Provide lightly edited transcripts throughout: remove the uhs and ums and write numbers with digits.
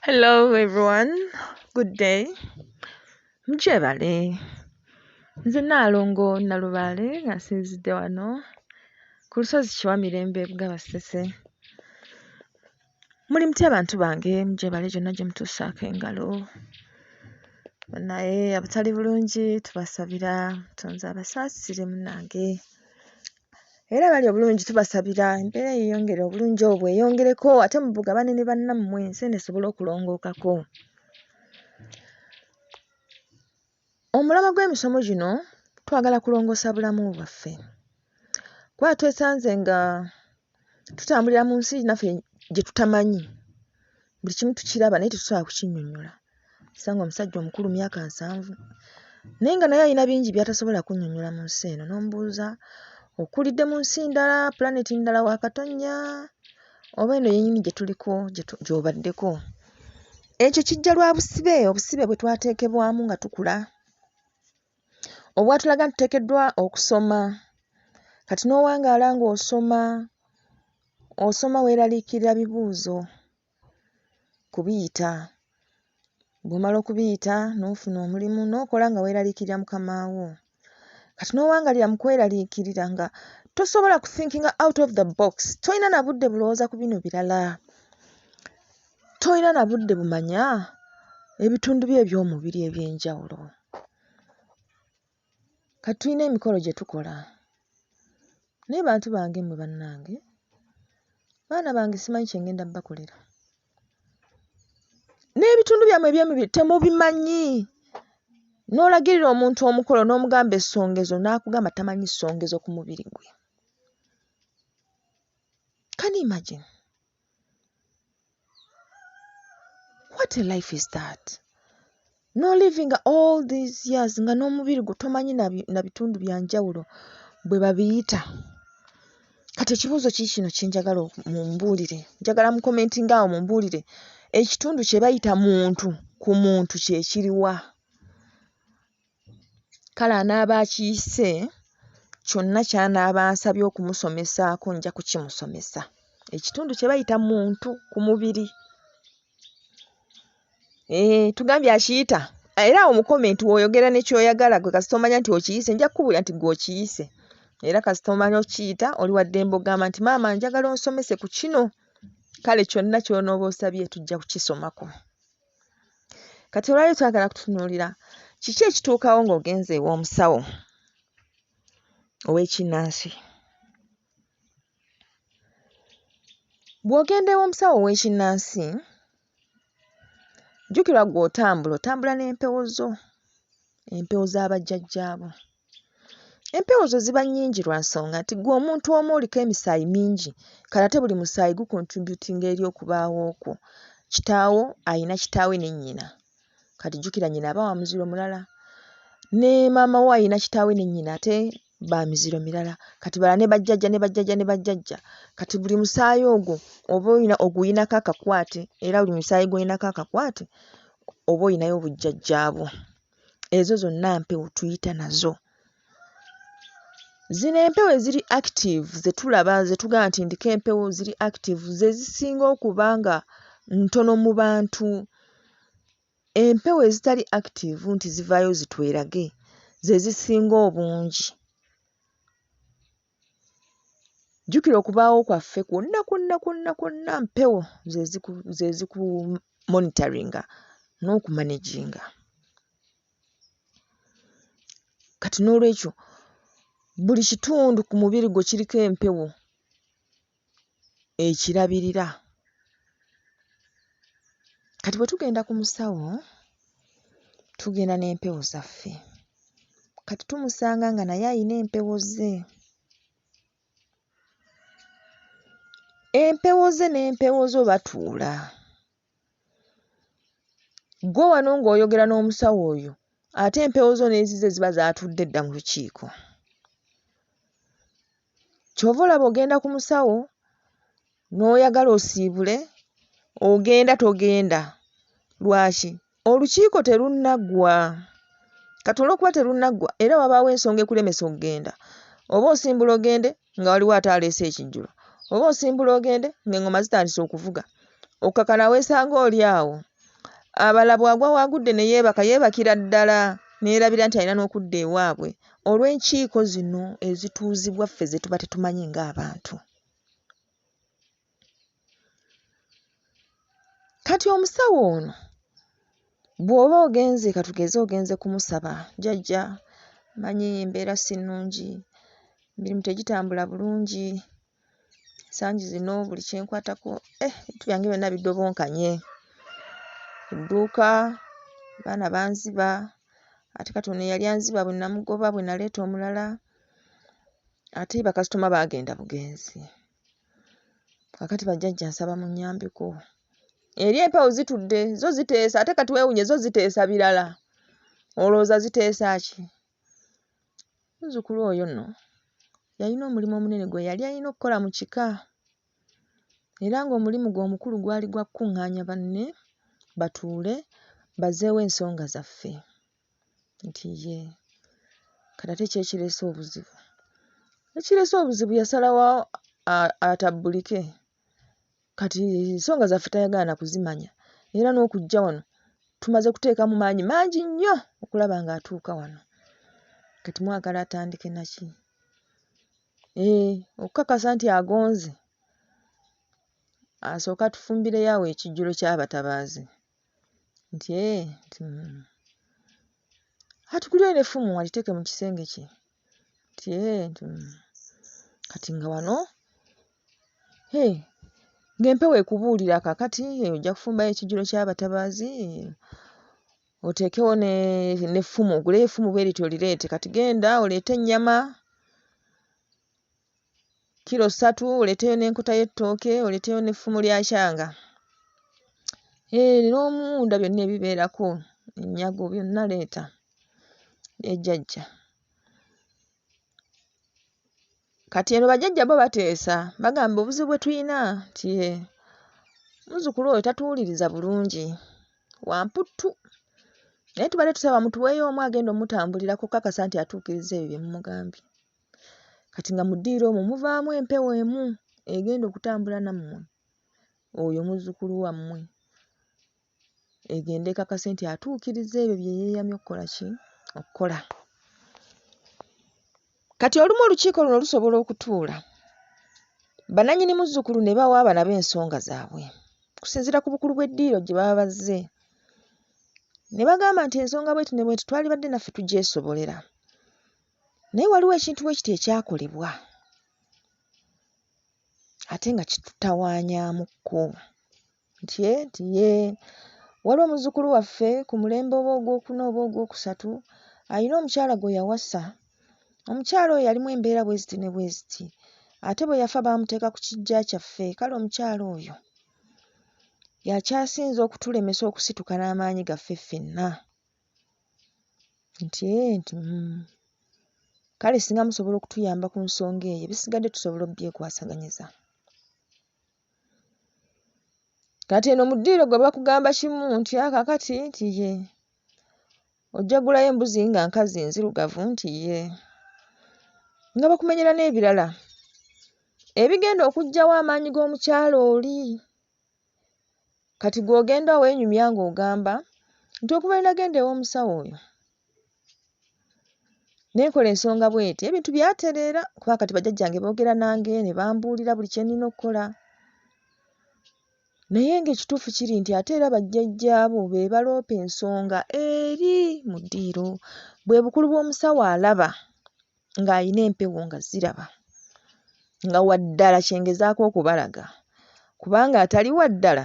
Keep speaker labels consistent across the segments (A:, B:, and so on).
A: Hello everyone, good day. Mwebale. Nze Nalongo Nalubale nga nsinzidde wano ku lusozi Kiwamirembe Bugabasese. Muli mutya abantu bange, mwebale gyonna gye mutuusaako engalo. Naye abatali bulungi tubasabira Tonzi abasaasire munnange. Era bali obulungi tubasabira embeera yeyongere, obulungi obwo bweyongereko ate mubugabane ne bannammwe ensi esobole okulongookako. Omulama gw'emisomo gino twagala kulongoosa bulamu bwaffe. Kuba twesanze nga tutambulira mu nsi naffe gye tutamanyi. Buli kimu tukiraba naye tetusobola kukinnyonnyola. Sanga omusajja omukulu myaka 7 naye nga naye alina bingi by'atasobola kunnyonnyola mu nsi eno. N'omubuuza okulidde mu nsi ndala, planeti ndala wa Katonnya, oba eno yennyini gye tuliko gy'obaddeko. Ekyo kijja lwa busibe, obusibe bwe twateekebwamu nga tukula. Obwatulaga ntuteekeddwa okusoma. Kati n'owangaala ng'osoma weeraliikirira bibuuzo kubiyita. Bw'omala okubiyita n'ofuna omulimu n'okola nga weeraliikirira Mukama wo. Kati n'owangalira mu kweraliikirira nga tosobola kuthinkinga out of the box. Tolina na budde bulowooza ku bino birala. Tolina na budde bumanya ebitundu bye eby'omubiri eby'enjawulo. Kati tulina emikolo gye tukola. Naye bantu bange mmwe bannange, baana bange simanyi kye ngenda bakolera. N'ebitundu byammwe eby'emibiri temubimanyi. N'olagirira omuntu omukolo n'omugamba essongezo n'akugamba tamanyi ssongezo ku mubiri gwe. Can you imagine? What a life is that? No living all these years nga n'omubiri gwe tomanyi na bitundu bya njawulo bwe babiyita. Kati ekibuuzo kino kye njagala mumbuulire. Njagala mu commenting awo mumbuulire. Ekitundu kye bayita muntu ku muntu kye kiriwa? Kale anaaba akiyise kyonna ky'anaaba ansabye okumusomesaako nja kukimusomesa. Ekitundu kye bayita muntu ku mubiri. Tugambye akiyita. Era awo mu comment w'oyogera ne ky'oyagala gwe kasita omanya nti okiyise nja kukubuulira nti gwe okiyise. Era kasita omanya okiyita oli wa ddembe ogamba nti maama njagala onsomese ku kino. Kale kyonna ky'onooba osabye tujja kukisomako. Kati olwali twagala kutunuulira kiki ekituukawo ng'ogenze ew'omusawo ow'ekinnansi. Bw'ogenda ew'omusawo ow'ekinnansi, jjukira ggwe otambula n'empewo zo, empewo z'abajjajjaabo. Empewo zo ziba nnyingi lwa nsonga nti ggwe omuntu omu oliko emisaayi mingi, kale ate buli musaayi gukontributinga eri okubaawo okwo. Kitaawo ayina kitaawe ne nnyina. Kati jjukira nnyina aba wa muziro mulala. Ne maama we ayina kitaawe ne nnyina ate ba miziro mirala. Kati bala ne bajjajja. Kati buli musaayi ogwo oba oguyinako akakwate, era buli musaayi gw'oyinako akakwate oba oyinayo obujjajjaabo. Ezo zonna mpewo tuyita nazo. Zino empewo eziri active ze tulaba ze tugamba nti ndiko empewo ziri active ze zisinga okuba nga ntono mu bantu. Empewo ezitali active nti zivaayo zitwerage ze zisinga obungi. Jjukira okubaawo kwaffe kwonna mpewo ze ziku monitoringa n'okumanaginga. Kati n'olwekyo buli kitundu ku mubiri gwo kiriko empewo ekirabirira. Kati bwe tugenda ku musawo tugenda n'empewo zaffe. Kati tumusanga nga naye ayina empewo ze. Empewo ze n'empewo zo batuula. Gwe wano ng'oyogera n'omusawo oyo ate empewo zo n'ezize ziba zaatudde dda mu lukiiko. Ky'ova olaba ogenda ku musawo n'oyagala osiibule, ogenda togenda. Lwaki? Olukiiko terunnaggwa. Kati olw'okuba terunnaggwa era wabaawo ensonga ekulemesa okugenda. Oba osimbula ogende nga waliwo ate aleese ekijjulo. Oba osimbula ogende ng'engoma zitandise okuvuga. Okakala weesanga oli awo abala bwagwa waagudde ne yeebakira ddala neerabira nti alina n'okudda ewaabwe olw'enkiiko zino ezituuzibwa ffe ze tuba tetumanyi ng'abantu. Kati omusawo ono bw'oba ogenze katugeze ogenze kumusaba jjajja manyi embeera si nnungi, emirimu tegitambula bulungi, ensangi zino buli kyenkwatako ebintu byange byonna biddobonkanye. Edduuka abaana banziba ate kati ono eyali anziba bwe namugoba bwe naleeta omulala ate bakasitoma baagenda bugenzi. Kaakati bajjajja nsaba munnyambeko. Eri empewo zitudde zo ziteesa ate kati weewunye zo ziteesa birala. Olowooza ziteesa ki? Muzzukulu oyo nno yalina omulimu omunene gwe yali alina okukola mu kika era ng'omulimu gwe omukulu gwali gwa kukuŋŋaanya banne batuule bazzeewo ensonga zaffe. Nti ye kati ate kyekireese obuzibu. Ekireese obuzibu yasalawo atabbulike. Kati ensonga zaffe tayagala na kuzimanya era n'okujja wano tumaze kuteekamu maanyi mangi nnyo okulaba ng'atuuka wano. Kati mwagala atandike naki? Okukakasa nti agonze asooka atufumbireyo awo ekijjulo ky'abatabaazi nti atugulire n'effumu aliteeke mu kisenge kye nti kati nga wano ng'empewo ekubuulira kaakati ojja kufumbayo ekijjulo ky'abatabaazi oteekewo n'effumu oguleyo effumu bwe lityo olireete. Kati genda oleete ennyama kilo 3 oleeteyo n'enkota y'ettooke oleeteyo n'effumu lya kyanga n'omuwunda byonna ebibeerako ennyago byonna leeta ejjajja. Kati eno bajjajja bo bateesa bagamba obuzibu bwe tuyina nti muzzukulu oyo tatuwuliriza bulungi wamputtu naye tubadde tusaba mutuweeyo omu agenda omutambulirako okukakasa nti atuukiriza ebyo bye mumugambye. Kati nga mu ddiiro omwo muvaamu empewo emu egenda okutambula nammwe oyo muzzukulu wammwe egende ekakase nti atuukiriza ebyo bye yeeyamye okukola. Kati olumu olukiiko luno lusobola okutuula bannannyini muzzukulu ne bawa abana b'ensonga zaabwe kusinziira ku bukulu bw'eddiiro gye baba bazze ne bagamba nti ensonga bwetu ne bwetu twalibadde naffe tugyesobolera naye waliwo ekintu bwe kiti ekyakolebwa ate nga kitutawaanyamukko nti waliwo muzzukulu waffe ku mulembe oba ogwokuna oba ogwokusatu alina omukyala gwe yawasa. Omukyala oyo yalimu embeera bwe ziti ne bwe ziti ate bwe yafa baamuteeka ku kiggya kyaffe. Kale omukyala oyo yakyasinze okutulemesa okusituka n'amaanyi gaffe ffenna nti kale singa musobola okutuyamba ku nsonga eyo ebisigadde tusobola obbyekwasaganyeza. Kati eno mu ddiiro gwe bakugamba kimu nti kaakati nti ojja gulayo embuzi nga nkazi nzirugavu nti nga bakumenyera n'ebirala ebigenda okuggyawo amaanyi g'omukyala oli. Kati gw'ogenda oweenyumya ng'ogamba nti okuva lwe nagenda ew'omusawo oyo nenkola ensonga bw'eti ebintu byatereera kuba kati bajjajjange boogera nange ne bambuulira buli kye nnina okukola. Naye ng'ekituufu kiri nti ate era bajjajjaabo be baloopa ensonga eri mu ddiiro bwe bukulu bw'omusawo alaba ng'ayina empewo nga ziraba nga waddala kyengezaako okubalaga kubanga atali waddala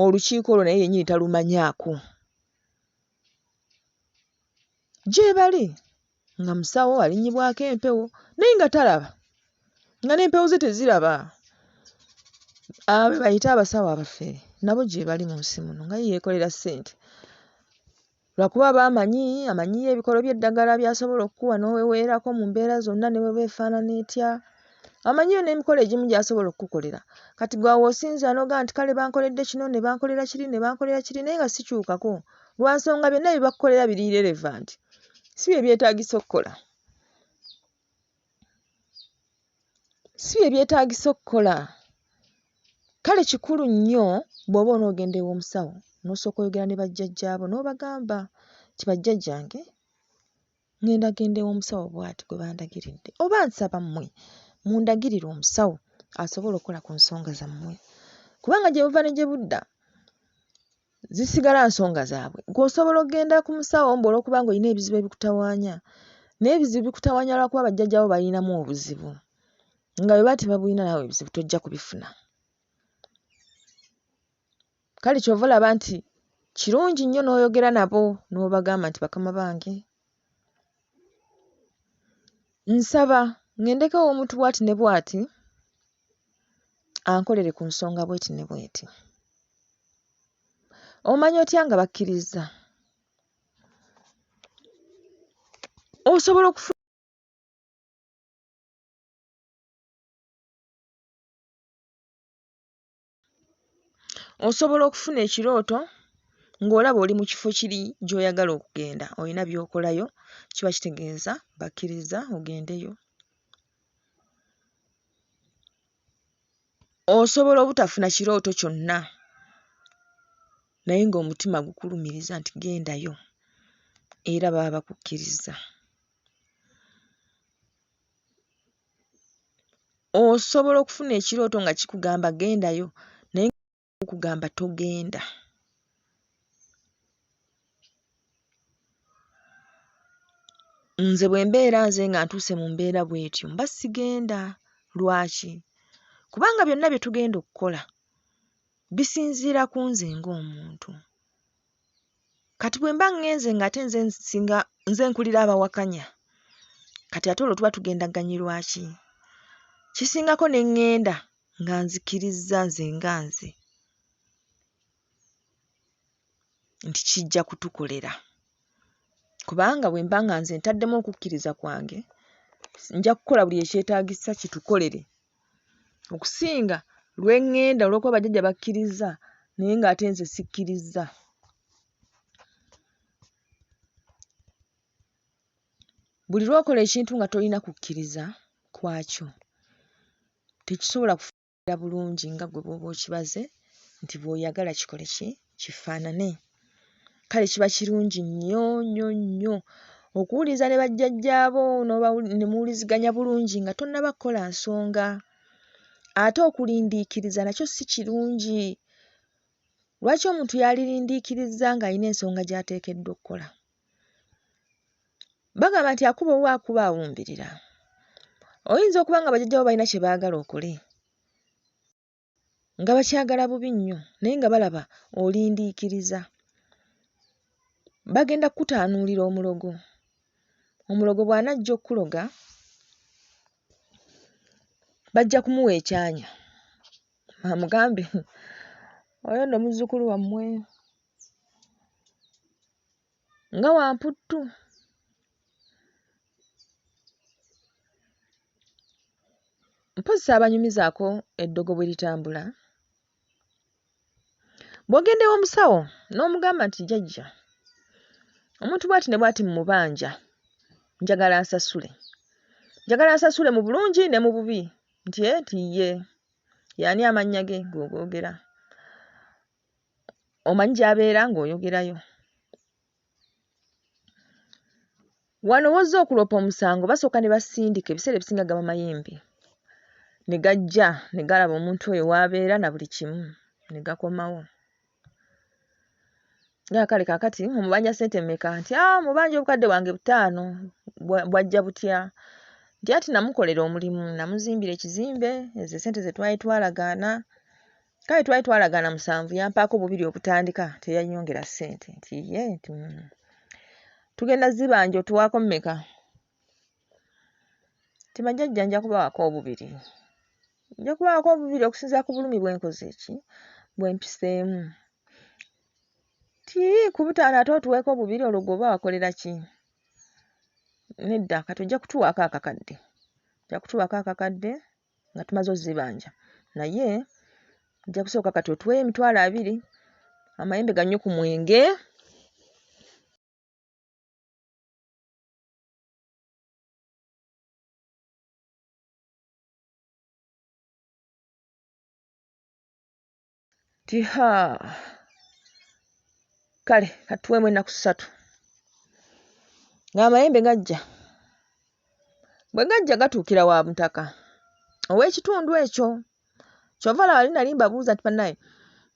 A: olukiiko olwo naye yennyini talumanyaako. Gye bali nga musawo alinnyibwako empewo naye nga talaba nga n'empewo ze teziraba. Abo bayita abasawo abafere nabo gye bali mu nsi muno nga yeekolera ssente lwakuba amanyiyo ebikolo by'eddagala by'asobola okukuwa n'oweweerako mu mbeera zonna ne bwe beefaanana etya. Amanyiyo n'emikolo egimu gy'asobola okukukolera. Kati gwawe osinza n'ogaa nti kale bankoledde kino ne bankolera kiri ne bankolera kiri naye nga sikyukako lwa nsonga byonna bye bakukolera biri irrelevant si bye byetaagisa okukola. Si bye byetaagisa okukola. Kale kikulu nnyo bw'oba onoogenda ew'omusawo n'osooka oyogera ne bajjajjaabo n'obagamba nti bajjajjange ŋŋenda genda ew'omusawo bw'ati gwe bandagiridde, oba nsaba mmwe mundagirire omusawo asobola okukola ku nsonga zammwe. Kubanga gye buva ne gye budda zisigala nsonga zaabwe. Ggwe osobola okgenda ku musawo mbu olw'okuba ng'olina ebizibu ebikutawaanya, naye ebizibu bikutawaanya lwakuba bajjajjaabo balinamu obuzibu. Nga bwe baba tebabulina naawe ebizibu tojja kubifuna. Kale ky'ova olaba nti kirungi nnyo n'oyogera nabo n'obagamba nti bakama bange nsaba ŋŋendeko ew'omuntu bw'ati ne bw'ati ankolere ku nsonga bw'eti ne bw'eti. Omanya otya nga bakkiriza? Osobola okufuna ekirooto ng'olaba oli mu kifo kiri gy'oyagala okugenda, olina by'okolayo, kiba kitegeeza bakkiriza ogendeyo. Osobola obutafuna kirooto kyonna naye ng'omutima gukulumiriza nti gendayo era baba bakukkiriza. Osobola okufuna ekirooto nga kikugamba gendayo naye kugamba togenda. Nze bwe mbeera nze nga ntuuse mu mbeera bw'etyo mba sigenda. Lwaki? Kubanga byonna bye tugenda okukola bisinziira ku nze ng'omuntu. Kati bwe mba ŋŋenze ng'ate nze nkulira abawakanya, kati ate olwo tuba tugendaganye lwaki? Kisingako ne ŋŋenda nga nzikirizza nze nga nze nti kijja kutukolera. Kubanga bwe mba nga nze ntaddemu okukkiriza kwange, nja kukola buli ekyetaagisa kitukolere okusinga lwe ŋŋenda olw'okuba bajjajja bakkiriza naye ng'ate nze sikkiriza. Buli lw'okola ekintu nga tolina kukkiriza kwakyo, tekisobola kufaanana bulungi nga ggwe bw'oba okibaze nti bw'oyagala kikole kifaanane. Kale kiba kirungi nnyo nnyo nnyo okuwuliriza ne bajjajjaabo ne muwuliziganya bulungi nga tonnaba kukola nsonga. Ate okulindiikiriza nakyo si kirungi. Lwaki omuntu yalirindiikiriza ng'alina ensonga gy'ateekeddwa okukola? Bagamba nti akuba owa akuba awumbirira. Oyinza okuba nga bajjajjaabo balina kye baagala okole nga bakyagala bubi nnyo naye nga balaba olindiikiriza. Bagenda kukutaanuulira omulogo. Omulogo bw'anajja okukuloga bajja kumuwa ekyanya amugambe oyo nno muzzukulu wammwe nga wamputtu. Mpozzi saabanyumizaako eddogo bwe litambula. Bw'ogenda ew'omusawo n'omugamba nti jjajja omuntu bw'ati ne bw'ati mmubanja njagala ansasule. Njagala ansasule mu bulungi ne mu bubi. Nti ye y'ani amannya ge g'ogoogera? Omanyi gy'abeera ng'oyogerayo. Wano w'ozze okuloopa omusango basooka ne basindika, ebiseera ebisinga gaba mayembe, ne gajja ne galaba omuntu oyo w'abeera na buli kimu ne gakomawo. Kale kaakati omubanja ssente mmeka? Nti mubanja obukadde bwange 5 bwajja butya? Nti ati namukolera omulimu, namuzimbira ekizimbe, ezo ssente ze twali twalagaana. Kale twali twalagaana 7, yampaako 2 okutandika, teyanyongera ssente. Nti ye tugenda zibanja otuwaako mmeka? Nti bajjajja nja kubawaako 2. Nja kubawaako 2 okusinziira ku bulumi bwe nkoze bwe mpiseemu. Ti ku 5 ate otuweeko 2 olwo gw'oba wakolera ki? Nedda kati ojja kutuwaako akakadde. Ojja kutuwaako akakadde nga tumaze ozzibanja. Naye ojja kusooka kati otuweeyo 20, amayembe gannyo ku mwenge. tiha kale katuwemu ennaku 3 ng'amayembe gajja bwe gajja gatuukira wa mutaka ow'ekitundu ekyo kyova laba nali mbabuuza nti bannaye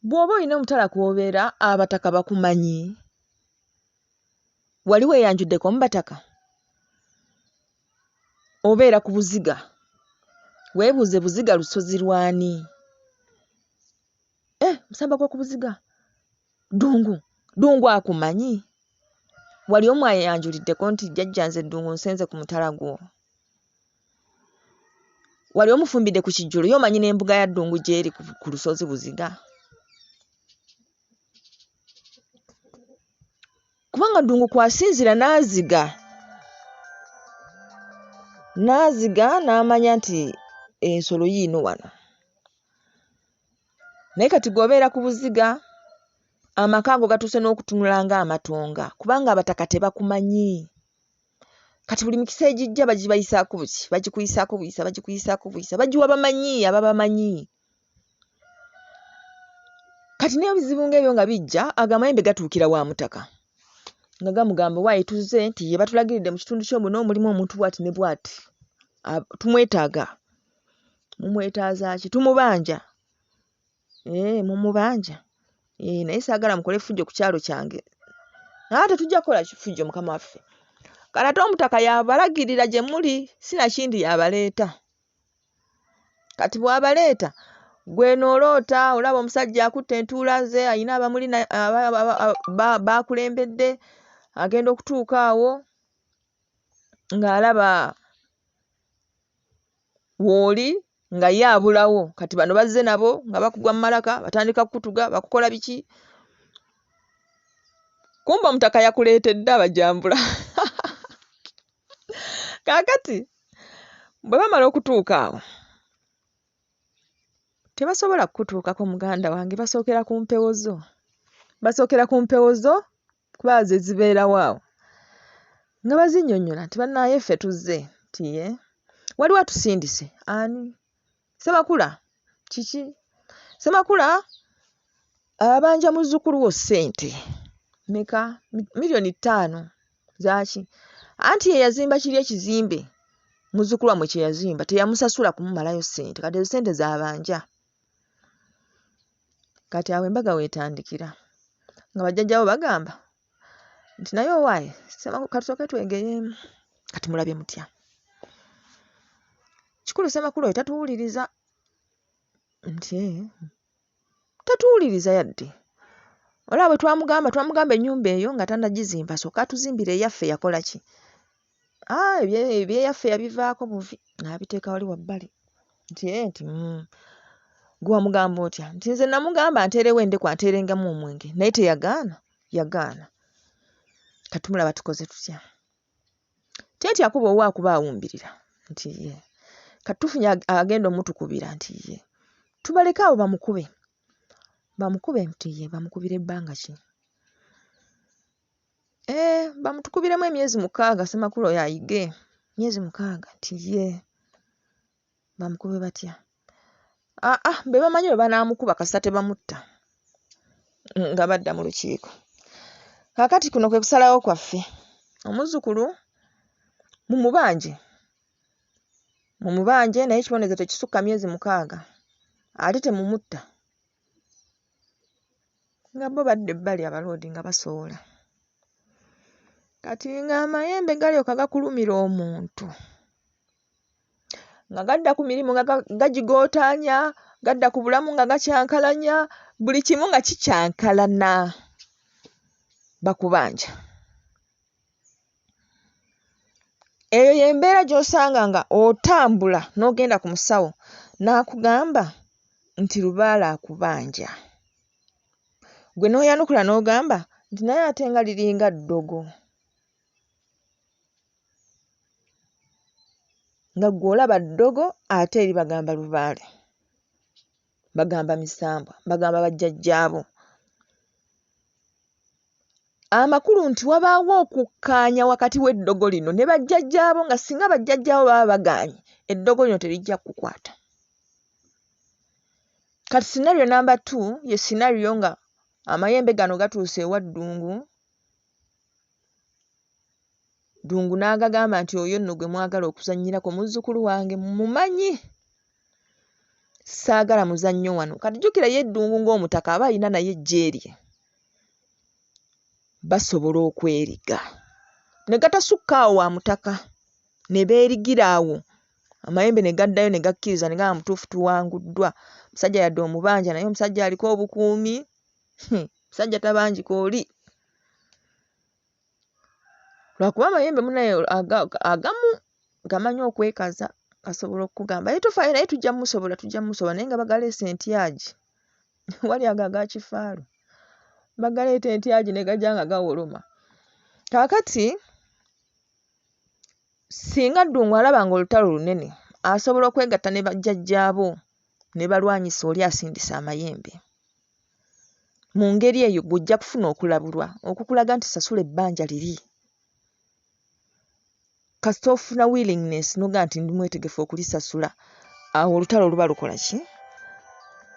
A: bw'oba olina omutala kw'obeera abataka bakumanyi wali weeyanjuddeko mu bataka obeera ku buziga weebuuze buziga lusozi lwani musamba gw'oku buziga Ddungu akumanyi wali omwayanjuliddeko nti jjajja nze Ddungu nsenze ku mutala gwo wali omufumbidde ku kijjulo y'omanyi n'embuga ya Ddungu gy'eri ku lusozi buziga kubanga Ddungu kwasinzira n'aziga n'amanya nti ensolo yiino wano naye kati g'obeera ku buziga amaka ago gatuuse n'okutunula ng'amatonga kubanga abataka tebakumanyi kati buli mikisa egijja bagibayisaako buki bagikuyisaako buyisa bagiwa bamanyi ababamanyi kati n'ebizibu ng'ebyo nga bijja agamayembe gatuukira wa mutaka nga gamugamba waayi tuzze nti ye batulagiridde mu kitundu ky'omuno mulimu omuntu bw'ati ne bw'ati tumwetaaga mumwetaaza ki tumubanja mumubanja naye saagala mukole fujjo ku kyalo kyange tetujja kukola fujjo mukama waffe kati ate omutaka yabalagirira gye muli sinakindi yabaleeta kati bw'abaleeta gwe nooloota olaba omusajja akutte entuula ze ayina abamuli baakulembedde agenda okutuuka awo ng'alaba w'oli nga ye abulawo kati bano bazze nabo nga bakugwa mu malaka batandika kukutuga bakukola biki kumba omutaka yakuleetedde abajambula kaakati bwe bamala okutuuka awo tebasobola kukutuukako muganda wange basookera ku mpewo zo kuba ze zibeerawo awo nga bazinnyonnyola nti bannaaye ffe tuzze nti waliwo atusindise ani Semakula kiki Semakula abanja muzzukulu wo ssente meka miliyoni 5 zaaki anti ye yazimba kiri ekizimbe muzzukulu wamwe kye yazimba teyamusasula kumumalayo ssente kati ezo ssente z'abanja kati awo embaga weetandikira nga bajjajjawo bagamba nti naye owaaye katusooke twegeyeemu kati mulabye mutya kikulu Semakula oyo tatuwuliriza nti tatuwuliriza yadde olaba bwe twamugamba ennyumba eyo nga tannagizimba sooka atuzimbire eyaffe yakola ki ebyeyaffe yabivaako buvi n'abiteeka wali wabbali nti gwe wamugamba otya nti nze namugamba anteerewo endeku anteerengamu omwenge naye yagaana kati mulaba tukoze tutya tetya kuba owa akuba awumbirira nti kati tufunye agenda omutukubira nti tubaleke abo bamukube nti bamukubira ebbanga ki bamutukubiremu emyezi 6 Semakula oyo ayige myezi 6 nti bamukube batya be bamanyi bwe banaamukuba kasita tebamutta nga badda mu lukiiko kaakati kuno kwe kusalawo kwaffe omuzzukulu mumubanje naye ekibonerezo tekisukka myezi 6 ate temumutta nga bo badde ebbali abaloodi nga basoola kati ng'amayembe galyoka gakulumira omuntu nga gadda ku mirimu nga gagigootaanya gadda ku bulamu nga gakyankalanya buli kimu nga kikyankalana bakubanja eyo y'embeera gy'osanga nga otambula n'ogenda ku musawo n'akugamba nti lubaala akubanja gwe n'oyanukula n'ogamba nti naye ate nga liringa ddogo nga ggwe olaba ddogo ate eri bagamba lubaale bagamba misambwa bagamba bajjajjaabo amakulu nti wabaawo okukkaanya wakati w'eddogo lino ne bajjajjaabo nga singa bajjajjaabo baba bagaanye eddogo lino terijja kukwata Kati scenario number 2 ye scenario nga amayembe gano gatuuse ewa ddungu. Ddungu n'agagamba nti oyo nno gwe mwagala okuzannyirako muzzukulu wange mumanyi. Saagala muzannyo wano. Kati jjukira ye ddungu ng'omutaka aba alina naye ejje lye. Basobola okweriga. Ne gatasukka awo wa mutaka. Ne beerigira awo. Amayembe ne gaddayo ne gakkiriza ne gaba mutuufu tuwanguddwa. Musajja yadde omubanja naye omusajja aliko obukuumi. Musajja tabanjika oli. Lwakuba amayembe munaye agamu gamanyi okwekaza asobola okugamba tofaayo naye tujja musobola naye nga bagaleese entyagi. Wali ago aga kifaalu. Bagaleeta entyagi ne gajja nga gawoloma. Kaakati singa ddungu alaba nga olutalo lunene asobola okwegatta ne bajjajjaabo ne balwanyisa oli asindisa amayembe. Mu ngeri eyo gujja kufuna okulabulwa okukulaga nti sasula ebbanja liri. Kasita ofuna willingness noga nti ndi mwetegefu okulisasula, awo olutalo luba lukola ki?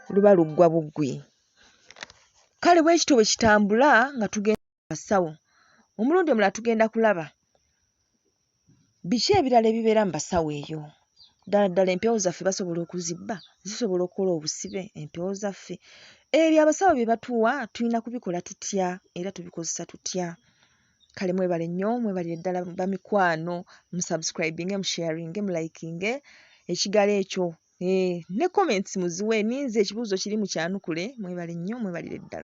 A: Luba luggwa buggwi. Kale bwe kityo bwe kitambula nga tugenda basawo. Omulundi omulala tugenda kulaba biki ebirala ebibeera mu basawo eyo. Ddala empewo zaffe basobola okuzibba, zisobola okukola obusibe empewo zaffe. Ebyo abasawo bye batuwa tulina kubikola tutya era tubikozesa tutya. Kale mwebale nnyo, mwebalire ddala bamikwano, musubscribinge, musharinge, mulikinge ekigalo ekyo. Ne comments muziwe ninze ekibuuzo kiri mu kyanukule. Mwebale nnyo, mwebalire ddala.